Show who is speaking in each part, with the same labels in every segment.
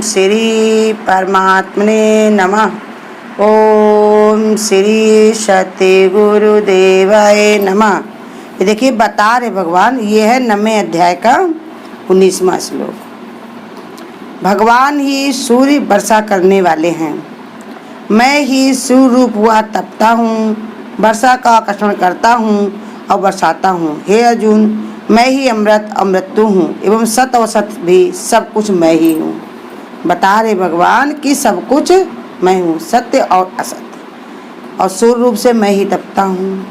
Speaker 1: श्री परमात्मने नमः। ओम श्री सत्य गुरुदेवाय नमः। ये देखिए बता रहे भगवान, ये है 9वें अध्याय का 19वां श्लोक। भगवान ही सूर्य वर्षा करने वाले हैं। मैं ही सूर्य रूप हुआ तपता हूँ, वर्षा का आकर्षण करता हूँ और बरसाता हूँ। हे अर्जुन, मैं ही अमृत अमृत्यु हूँ एवं सत और सत भी सब कुछ मैं ही हूँ। बता रहे भगवान कि सब कुछ मैं हूँ, सत्य और असत्य, और सूर्य रूप से मैं ही तपता हूँ।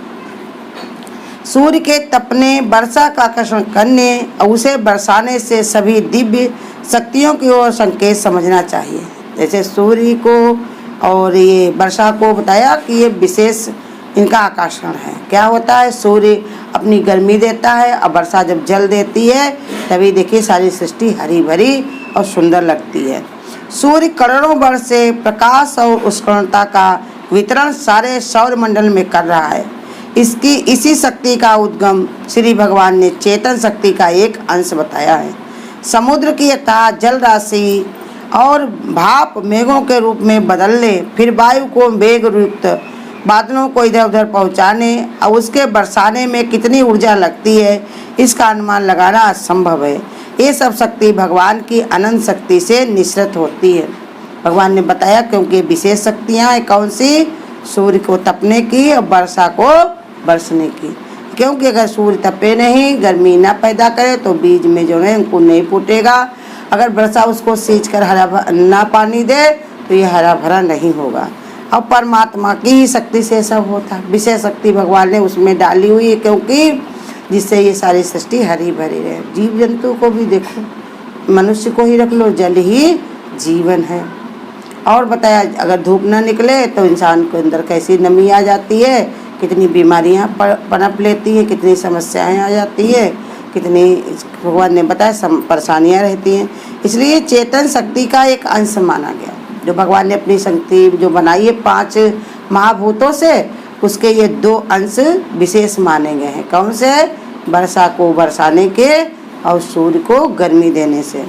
Speaker 1: सूर्य के तपने, वर्षा का आकर्षण करने और उसे बरसाने से सभी दिव्य शक्तियों की ओर संकेत समझना चाहिए। जैसे सूर्य को और ये वर्षा को बताया कि ये विशेष इनका आकर्षण है। क्या होता है, सूर्य अपनी गर्मी देता है और वर्षा जब जल देती है तभी देखिए सारी सृष्टि हरी भरी और सुंदर लगती है। सूर्य करोड़ों वर्ष से प्रकाश और उष्णता का वितरण सारे सौर मंडल में कर रहा है। इसी शक्ति का उद्गम श्री भगवान ने चेतन शक्ति का एक अंश बताया है। समुद्र की अथाह जल राशि और भाप मेघों के रूप में बदलने, फिर वायु को वेग युक्त बादलों को इधर उधर पहुंचाने और उसके बरसाने में कितनी ऊर्जा लगती है, इसका अनुमान लगाना असंभव है। ये सब शक्ति भगवान की अनंत शक्ति से निश्रित होती है। भगवान ने बताया क्योंकि विशेष शक्तियाँ हैं। कौन सी? सूर्य को तपने की और वर्षा को बरसने की। क्योंकि अगर सूर्य तपे नहीं, गर्मी ना पैदा करे तो बीज में जो है उनको नहीं फूटेगा। अगर वर्षा उसको सींच कर हरा ना पानी दे तो ये हरा भरा नहीं होगा। और परमात्मा की ही शक्ति से सब होता है। विशेष शक्ति भगवान ने उसमें डाली हुई है, क्योंकि जिससे ये सारी सृष्टि हरी भरी रहे। जीव जंतु को भी देखो, मनुष्य को ही रख लो, जल ही जीवन है। और बताया अगर धूप न निकले तो इंसान के अंदर कैसी नमी आ जाती है, कितनी बीमारियां पनप लेती हैं, कितनी समस्याएं आ जाती है, कितनी भगवान ने बताया परेशानियां रहती हैं। इसलिए चेतन शक्ति का एक अंश माना गया। जो भगवान ने अपनी शक्ति जो बनाई है 5 महाभूतों से, उसके ये 2 अंश विशेष माने गए हैं। कौन से? वर्षा को बरसाने के और सूर्य को गर्मी देने से।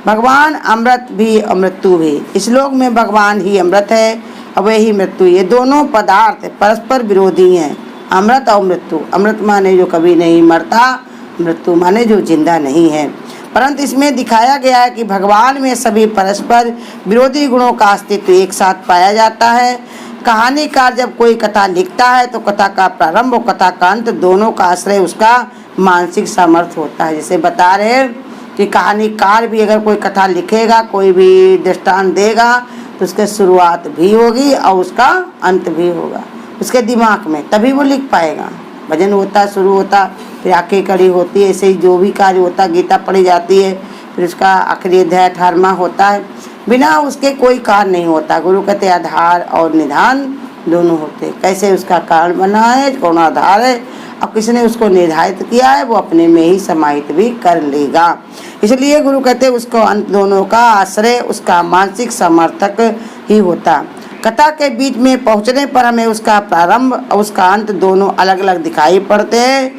Speaker 1: भगवान अमृत भी अमृत्यु भी। इस लोक में भगवान ही अमृत है और वही मृत्यु। ये दोनों पदार्थ परस्पर विरोधी हैं, अमृत और मृत्यु। अमृत माने जो कभी नहीं मरता, मृत्यु माने जो जिंदा नहीं है। परंतु इसमें दिखाया गया है कि भगवान में सभी परस्पर विरोधी गुणों का अस्तित्व एक साथ पाया जाता है। कहानीकार जब कोई कथा लिखता है तो कथा का प्रारंभ और कथा का अंत दोनों का आश्रय उसका मानसिक सामर्थ्य होता है। जैसे बता रहे हैं कि कहानीकार भी अगर कोई कथा लिखेगा, कोई भी दृष्टांत देगा तो उसके शुरुआत भी होगी और उसका अंत भी होगा उसके दिमाग में, तभी वो लिख पाएगा। भजन होता, शुरू होता, फिर आखिरी कड़ी होती है। ऐसे ही जो भी कार्य होता, गीता पढ़ी जाती है, फिर उसका आखिरी अध्याय 18वां होता है। बिना उसके कोई कार्य नहीं होता। गुरु कहते आधार और निधान दोनों होते। कैसे उसका कारण बना है, कौन आधार है और किसने उसको निर्धारित किया है, वो अपने में ही समाहित भी कर लेगा। इसलिए गुरु कहते उसको अंत दोनों का आश्रय उसका मानसिक समर्थक ही होता। कथा के बीच में पहुंचने पर हमें उसका प्रारंभ और उसका अंत दोनों अलग अलग दिखाई पड़ते हैं,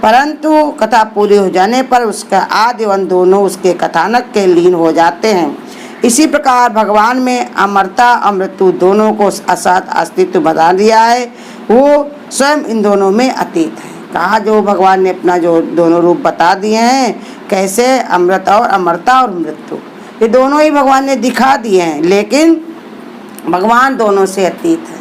Speaker 1: परंतु कथा पूरी हो जाने पर उसका आदि और अंत दोनों उसके कथानक के लीन हो जाते हैं। इसी प्रकार भगवान में अमरता और मृत्यु दोनों को असत अस्तित्व बता दिया है। वो स्वयं इन दोनों में अतीत है। कहा जो भगवान ने अपना जो दोनों रूप बता दिए हैं, कैसे अमृत और अमरता और मृत्यु, ये दोनों ही भगवान ने दिखा दिए हैं, लेकिन भगवान दोनों से अतीत है।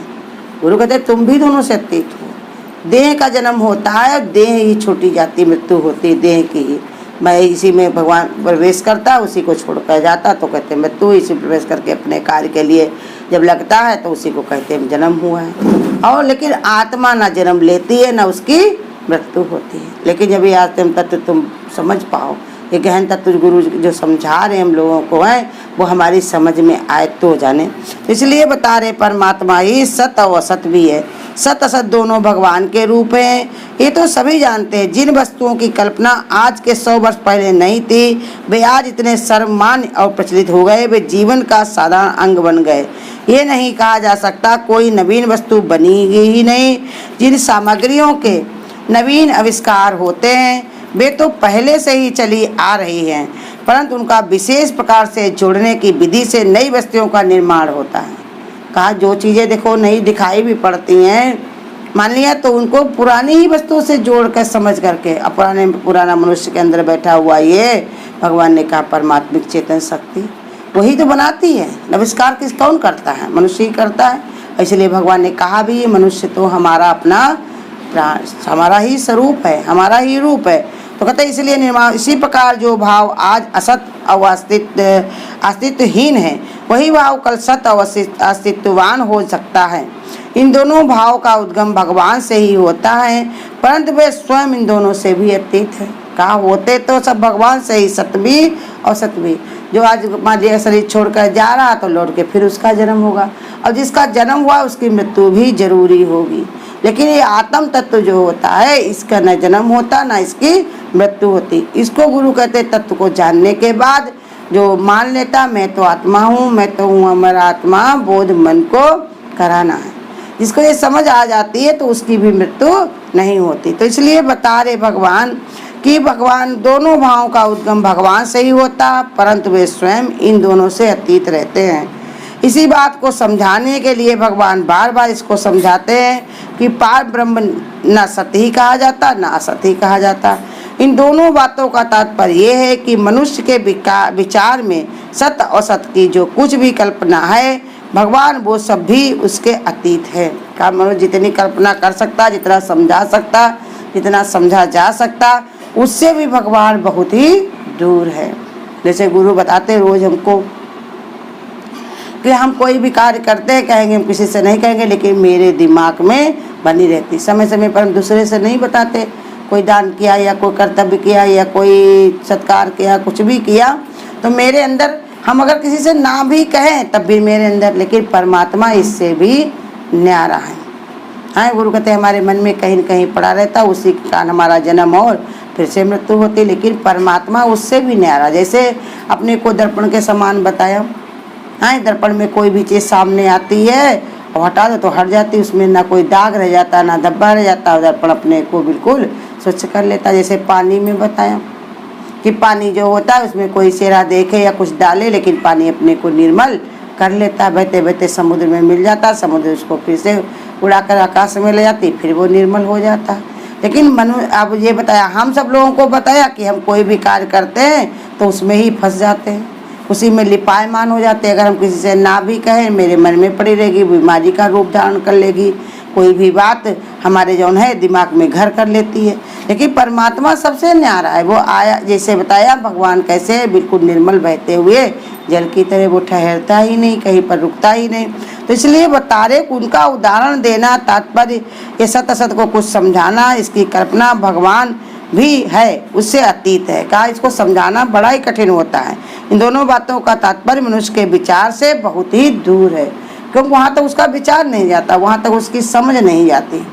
Speaker 1: गुरु कहते तुम भी दोनों से अतीत हो। देह का जन्म होता है, देह ही छूटी जाती, मृत्यु होती है देह की ही। मैं इसी में भगवान प्रवेश करता, उसी को छोड़कर जाता, तो कहते मृत्यु। इसी प्रवेश करके अपने कार्य के लिए जब लगता है तो उसी को कहते हैं जन्म हुआ है। और लेकिन आत्मा ना जन्म लेती है ना उसकी मृत्यु होती है। लेकिन जब ये आत्म तत्व तुम समझ पाओ, ये गहन तत्व गुरु जो समझा रहे हम लोगों को है, वो हमारी समझ में आए तो जाने। इसलिए बता रहे परमात्मा ही सत और असत भी है। सत असत दोनों भगवान के रूप हैं। ये तो सभी जानते हैं। जिन वस्तुओं की कल्पना आज के 100 वर्ष पहले नहीं थी, वे आज इतने सर्वमान्य और प्रचलित हो गए, वे जीवन का साधारण अंग बन गए। ये नहीं कहा जा सकता कोई नवीन वस्तु बनी ही नहीं। जिन सामग्रियों के नवीन आविष्कार होते हैं वे तो पहले से ही चली आ रही हैं। परंतु उनका विशेष प्रकार से जोड़ने की विधि से नई वस्तुओं का निर्माण होता है। कहा जो चीज़ें देखो नई दिखाई भी पड़ती हैं, मान लिया तो उनको पुरानी ही वस्तुओं से जोड़ कर समझ करके, पुराना मनुष्य के अंदर बैठा हुआ ये भगवान ने कहा परमात्मिक चेतन शक्ति वही तो बनाती है। नमस्कार कौन करता है? मनुष्य ही करता है। इसलिए भगवान ने कहा भी ये मनुष्य तो हमारा अपना हमारा ही स्वरूप है, हमारा ही रूप है। तो कहते इसलिए निर्माण इसी प्रकार जो भाव आज असत और अस्तित्वहीन है वही भाव कल सत और अस्तित्ववान हो सकता है। इन दोनों भाव का उद्गम भगवान से ही होता है, परंतु वे स्वयं इन दोनों से भी अतीत है। कहा होते तो सब भगवान से ही, सत भी और सत भी। जो आज मान लिया शरीर छोड़कर जा रहा तो लौट के फिर उसका जन्म होगा, और जिसका जन्म हुआ उसकी मृत्यु भी जरूरी होगी। लेकिन ये आत्म तत्व जो होता है इसका न जन्म होता न इसकी मृत्यु होती। इसको गुरु कहते तत्व को जानने के बाद जो मान लेता मैं तो आत्मा हूँ, मैं तो हूँ अमर आत्मा, बोध मन को कराना है। जिसको ये समझ आ जाती है तो उसकी भी मृत्यु नहीं होती। तो इसलिए बता रहे भगवान कि भगवान दोनों भावों का उद्गम भगवान से ही होता, परंतु वे स्वयं इन दोनों से अतीत रहते हैं। इसी बात को समझाने के लिए भगवान बार बार इसको समझाते हैं कि पार ब्रह्म न सत्य ही कहा जाता न असत ही कहा जाता। इन दोनों बातों का तात्पर्य यह है कि मनुष्य के विचार में सत्य और सत्य की जो कुछ भी कल्पना है भगवान वो सब भी उसके अतीत है। का मनुष्य जितनी कल्पना कर सकता, जितना समझा सकता, जितना समझा जा सकता, उससे भी भगवान बहुत ही दूर है। जैसे गुरु बताते रोज हमको कि हम कोई भी कार्य करते हैं कहेंगे, हम किसी से नहीं कहेंगे, लेकिन मेरे दिमाग में बनी रहती। समय समय पर हम दूसरे से नहीं बताते, कोई दान किया या कोई कर्तव्य किया या कोई सत्कार किया, कुछ भी किया तो मेरे अंदर, हम अगर किसी से ना भी कहें तब भी मेरे अंदर, लेकिन परमात्मा इससे भी न्यारा है। हाँ, गुरु कहते हमारे मन में कहीं न कहीं पड़ा रहता, उसी के कारण हमारा जन्म और फिर से मृत्यु होती, लेकिन परमात्मा उससे भी न्यारा। जैसे अपने को दर्पण के समान बताया, हाँ, दर्पण में कोई भी चीज़ सामने आती है और हटा दो तो हट जाती, उसमें ना कोई दाग रह जाता ना धब्बा रह जाता, दर्पण अपने को बिल्कुल स्वच्छ कर लेता। जैसे पानी में बताया कि पानी जो होता है उसमें कोई सेरा देखे या कुछ डाले, लेकिन पानी अपने को निर्मल कर लेता। बहते बहते समुद्र में मिल जाता, समुद्र उसको फिर से उड़ाकर आकाश में ले जाती, फिर वो निर्मल हो जाता। लेकिन अब ये बताया, हम सब लोगों को बताया कि हम कोई भी कार्य करते हैं तो उसमें ही फंस जाते हैं, उसी में लिपायमान हो जाते हैं। अगर हम किसी से ना भी कहें मेरे मन में पड़ी रहेगी, बीमारी का रूप धारण कर लेगी, कोई भी बात हमारे जौन है दिमाग में घर कर लेती है। लेकिन परमात्मा सबसे न्यारा है। वो आया, जैसे बताया भगवान कैसे बिल्कुल निर्मल बहते हुए जल की तरह, वो ठहरता ही नहीं, कहीं पर रुकता ही नहीं। तो इसलिए बता रहे उनका उदाहरण देना, तात्पर्य ये सत असत को कुछ समझाना, इसकी कल्पना भगवान भी है उससे अतीत है। कहा इसको समझाना बड़ा ही कठिन होता है। इन दोनों बातों का तात्पर्य मनुष्य के विचार से बहुत ही दूर है, क्योंकि वहाँ तक उसका विचार नहीं जाता, वहाँ तक उसकी समझ नहीं जाती।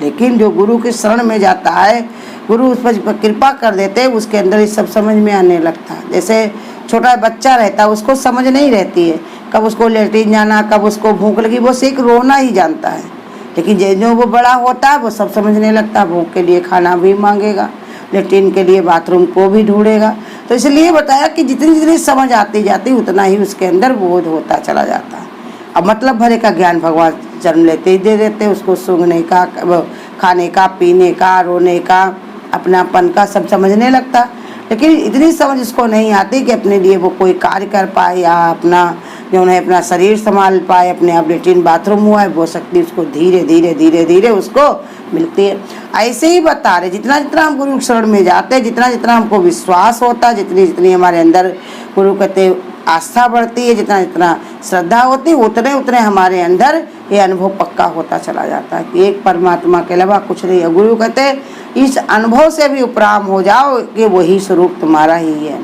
Speaker 1: लेकिन जो गुरु के शरण में जाता है, गुरु उस पर कृपा कर देते हैं, उसके अंदर ये सब समझ में आने लगता है। जैसे छोटा बच्चा रहता है, उसको समझ नहीं रहती है, कब उसको लेटरिन जाना, कब उसको भूख लगी, वो सिर्फ रोना ही जानता है। लेकिन जो वो बड़ा होता है वो सब समझने लगता, भूख के लिए खाना भी मांगेगा, लेटरिन के लिए बाथरूम को भी ढूंढेगा। तो इसलिए बताया कि जितनी जितनी समझ आती जाती उतना ही उसके अंदर बोध होता चला जाता है। अब मतलब भरे का ज्ञान भगवान जन्म लेते ही दे देते, उसको सूंघने का, खाने का, पीने का, रोने का, अपनापन का सब समझने लगता। लेकिन इतनी समझ उसको नहीं आती कि अपने लिए वो कोई कार्य कर पाए या अपना जो है अपना शरीर संभाल पाए, अपने आप लेटरिन बाथरूम हुआ है, वो शक्ति उसको धीरे धीरे धीरे धीरे उसको मिलती है। ऐसे ही बता रहे जितना जितना हम गुरु शरण में जाते हैं, जितना जितना हमको विश्वास होता है, जितनी जितनी हमारे अंदर गुरु कहते आस्था बढ़ती है, जितना जितना श्रद्धा होती है, उतने उतने हमारे अंदर ये अनुभव पक्का होता चला जाता है कि एक परमात्मा के अलावा कुछ नहीं है। गुरु कहते इस अनुभव से भी उपराम हो जाओ कि वही स्वरूप तुम्हारा ही है,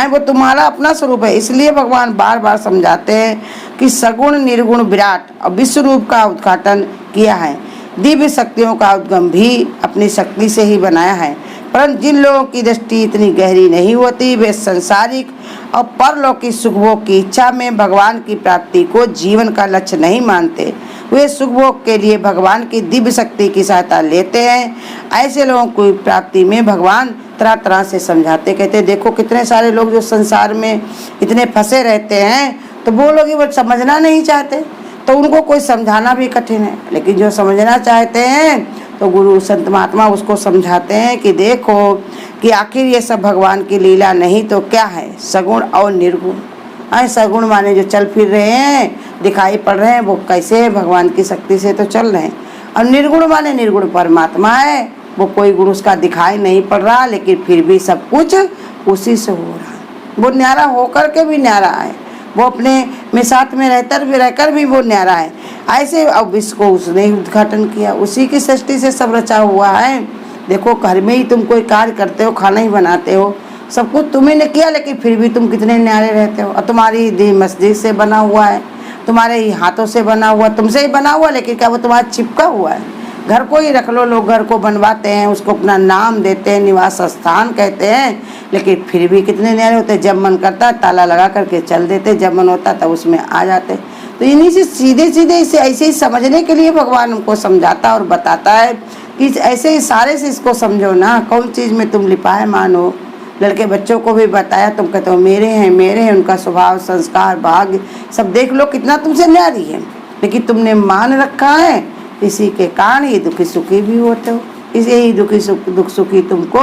Speaker 1: वो तुम्हारा अपना स्वरूप है। इसलिए भगवान बार बार समझाते हैं कि सगुण निर्गुण विराट और विश्व रूप का उद्घाटन किया है, दिव्य शक्तियों का उद्गम भी अपनी शक्ति से ही बनाया है। परंतु जिन लोगों की दृष्टि इतनी गहरी नहीं होती, वे संसारिक और परलौकिक सुखभोग की इच्छा में भगवान की प्राप्ति को जीवन का लक्ष्य नहीं मानते। वे सुख भोग के लिए भगवान की दिव्य शक्ति की सहायता लेते हैं। ऐसे लोगों को प्राप्ति में भगवान तरह तरह से समझाते, कहते देखो कितने सारे लोग जो संसार में इतने फंसे रहते हैं, तो वो लोग वो समझना नहीं चाहते, तो उनको कोई समझाना भी कठिन है। लेकिन जो समझना चाहते हैं तो गुरु संत महात्मा उसको समझाते हैं कि देखो कि आखिर ये सब भगवान की लीला नहीं तो क्या है, सगुण और निर्गुण। सगुण माने जो चल फिर रहे हैं, दिखाई पड़ रहे हैं, वो कैसे है, भगवान की शक्ति से तो चल रहे हैं। और निर्गुण माने निर्गुण परमात्मा है, वो कोई गुण उसका दिखाई नहीं पड़ रहा, लेकिन फिर भी सब कुछ उसी से हो रहा है। वो न्यारा होकर के भी न्यारा है, वो अपने में साथ में रहकर भी वो न्यारा है। ऐसे अब इसको उसने उद्घाटन किया, उसी की सृष्टि से सब रचा हुआ है। देखो घर में ही तुम कोई कार्य करते हो, खाना ही बनाते हो, सब कुछ तुम्ही ने किया, लेकिन फिर भी तुम कितने न्यारे रहते हो। और तुम्हारी देह मस्जिद से बना हुआ है, तुम्हारे ही हाथों से बना हुआ, तुमसे ही बना हुआ, लेकिन क्या वो तुम्हारा चिपका हुआ है। घर को ही रख लो, लोग घर को बनवाते हैं, उसको अपना नाम देते हैं, निवास स्थान कहते हैं, लेकिन फिर भी कितने न्यारे होते हैं। जब मन करता ताला लगा करके चल देते, जब मन होता तब उसमें आ जाते। तो इन्हीं से सीधे सीधे इसे ऐसे ही समझने के लिए भगवान हमको समझाता और बताता है कि ऐसे ही सारे से इसको समझो ना, कौन चीज़ में तुम लिपायमान हो। लड़के बच्चों को भी बताया, तुम कहते हो मेरे हैं, उनका स्वभाव संस्कार भाग्य सब देख लो कितना तुमसे न्यारी है, लेकिन तुमने मान रखा है, इसी के कारण ये दुखी सुखी भी होते हो। इसे ही दुख सुखी तुमको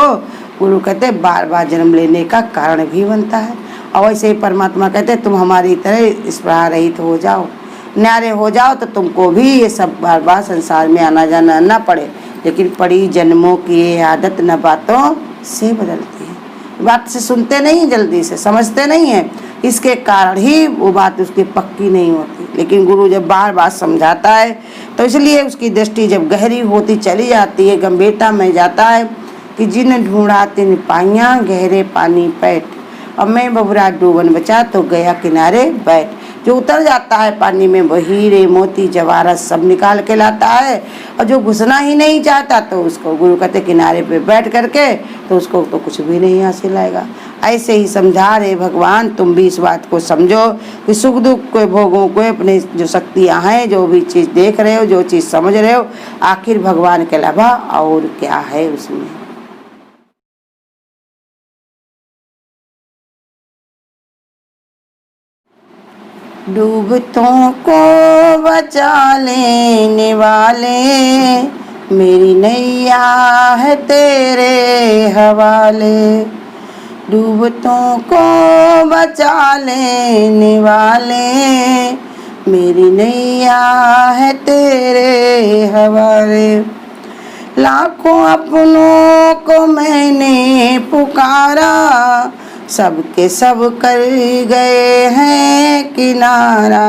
Speaker 1: गुरु कहते बार बार जन्म लेने का कारण भी बनता है। और वैसे ही परमात्मा कहते तुम हमारी तरह स्पृहा रहित हो जाओ, न्यारे हो जाओ, तो तुमको भी ये सब बार बार संसार में आना जाना न पड़े। लेकिन पड़ी जन्मों की ये आदत न बातों से बदलती है, बात से सुनते नहीं, जल्दी से समझते नहीं है, इसके कारण ही वो बात उसकी पक्की नहीं होती। लेकिन गुरु जब बार बार समझाता है तो इसलिए उसकी दृष्टि जब गहरी होती चली जाती है, गंभीरता में जाता है कि जिन ढूंढा तिन पाइयाँ गहरे पानी पैठ, अब मैं बबुरा डूबन बचा तो गया किनारे बैठ। जो उतर जाता है पानी में वो हीरे मोती जवाहरात सब निकाल के लाता है, और जो घुसना ही नहीं चाहता तो उसको गुरु कहते किनारे पे बैठ करके, तो उसको तो कुछ भी नहीं हासिल आएगा। ऐसे ही समझा रहे भगवान, तुम भी इस बात को समझो कि सुख दुख के भोगों को अपने जो शक्तियाँ हैं, जो भी चीज़ देख रहे हो, जो चीज़ समझ रहे हो, आखिर भगवान के अलावा और क्या है उसमें। डूबतों को बचा लेने वाले, मेरी नैया है तेरे हवाले। डूबतों को बचा लेने वाले, मेरी नैया है तेरे हवाले। लाखों अपनों को मैंने पुकारा, सबके सब कर गए हैं किनारा।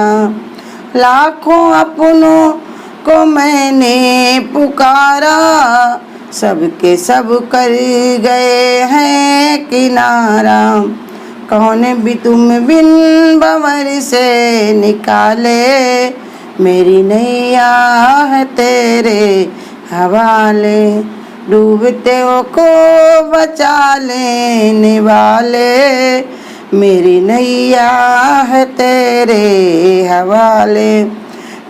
Speaker 1: लाखों अपनों को मैंने पुकारा, सबके सब कर गए हैं किनारा। कौन भी तुम बिन भंवर से निकाले, मेरी नैया है तेरे हवाले। डूबते को बचा लेने वाले, मेरी नैया है तेरे हवाले।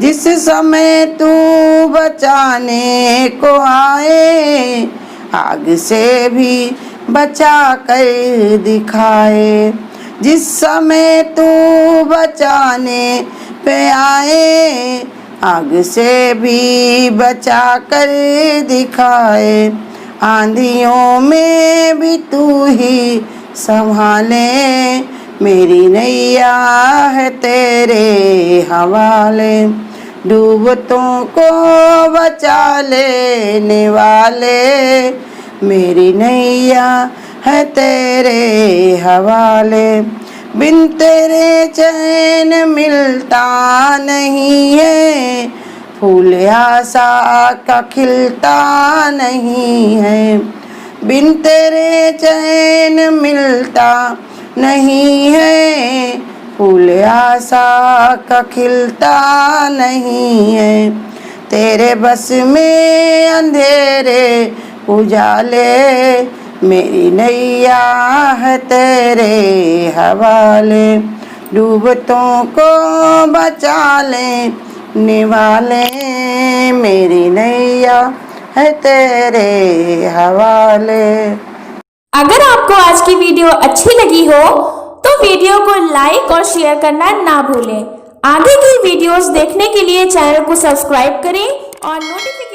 Speaker 1: जिस समय तू बचाने को आए, आग से भी बचा कर दिखाए। जिस समय तू बचाने पे आए, आग से भी बचा कर दिखाए। आंधियों में भी तू ही संभाले, मेरी नैया है तेरे हवाले। डूबतों को बचा लेने वाले, मेरी नैया है तेरे हवाले। बिन तेरे चैन मिलता नहीं है, फूल आशा का खिलता नहीं है। बिन तेरे चैन मिलता नहीं है, फूल आशा का खिलता नहीं है। तेरे बस में अंधेरे उजाले, मेरी नैया है तेरे हवाले। डूबतों को बचा ले निवाले, मेरी नैया है तेरे हवाले।
Speaker 2: अगर आपको आज की वीडियो अच्छी लगी हो तो वीडियो को लाइक और शेयर करना ना भूलें। आगे की वीडियोस देखने के लिए चैनल को सब्सक्राइब करें और नोटिफिकेशन